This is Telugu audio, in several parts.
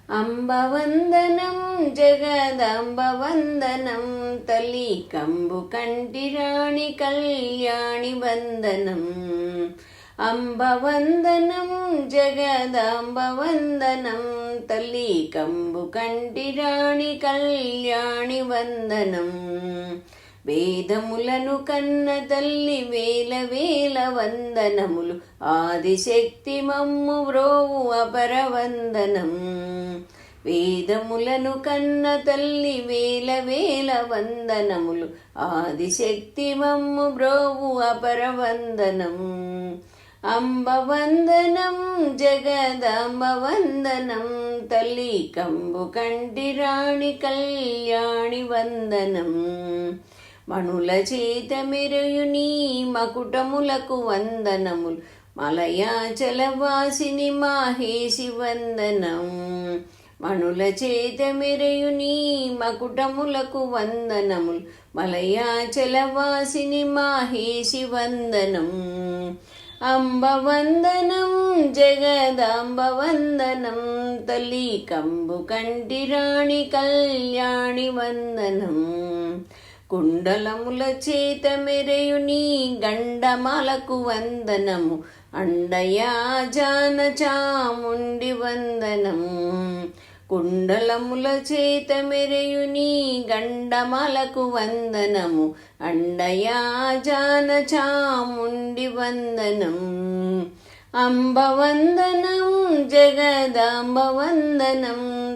అంబవందనం జగదంబవందనం తల్లి కంబు కంటి రాణి కళ్యాణి వందనం. అంబవందనం జగదంబవందనం తల్లి కంబు కంటి రాణి కళ్యాణి వందనం. వేదములను కన్న తల్లి వేల వేల వందనములు, ఆదిశక్తి మమ్ము వ్రోవు అపరవందనం. వేదములను కన్న తల్లి వేల వేల వందనములు, ఆదిశక్తి మమ్ము వ్రోవు అపరవందనం. అంబవందనం జగదంబవందనం తల్లి కంబు కంటి రాణి కళ్యాణి వందనం. మణుల చేత మెరయు నీ మకుటములకు వందనములు, మలయాచలవాసిని మాహేసి వందనం. మణుల చేత మెరయు నీ మకుటములకు వందనములు, మలయాచలవాసిని మాహేసి వందనం. అంబవందనం జగదంబవందనం తల్లి కంబు కంటి రాణి కళ్యాణి వందనం. కుండలముల చేత మెరయు నీ గండమాలకు వందనము, అండయా జాన చాముండి వందనం. కుండలముల చేత మెరయు నీ గండమాలకు వందనము, అండయా జాన చాముండి వందనం. అంబవందనం జగదంబవందనం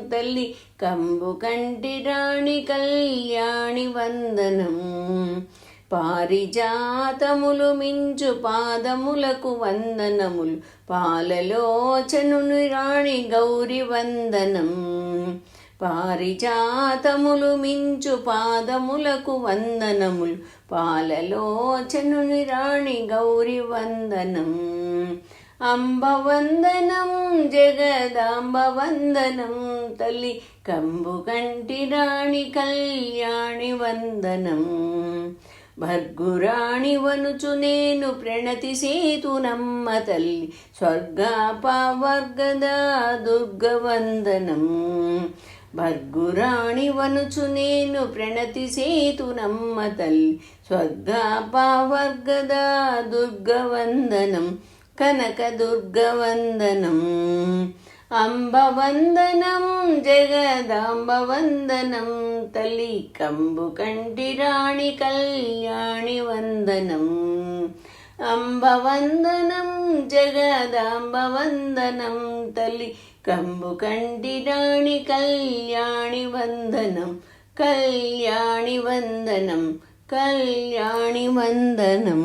తల్లి కంబు కంటి రాణి కళ్యాణి వందనం. పారిజాతములు మించు పాదములకు వందనములు, పాలలోచనుని రాణి గౌరి వందనం. పారిజాతములు మించు పాదములకు వందనములు, పాలలోచనుని రాణి గౌరి వందనం. అంబవందనం జగదంబవందనం తల్లి కంబు కంటి రాణి కళ్యాణి వందనం. భర్గురాణి వనుచు నేను ప్రణతి సేతునమ్మ తల్లి, స్వర్గాపవర్గద దుర్గవందనం. భర్గురాణి వనుచు నేను ప్రణతి సేతునమ్మ తల్లి, స్వర్గాపవర్గద దుర్గవందనం. కనక దుర్గవందనం. అంబవందనం జగదంబవందనం తల్లి కంబు కంటి రాణి కళ్యాణి వందనం. అంబవందనం జగదంబవందనం తల్లి కంబు కంటి రాణి కళ్యాణి వందనం. కళ్యాణి వందనం, కళ్యాణి వందనం.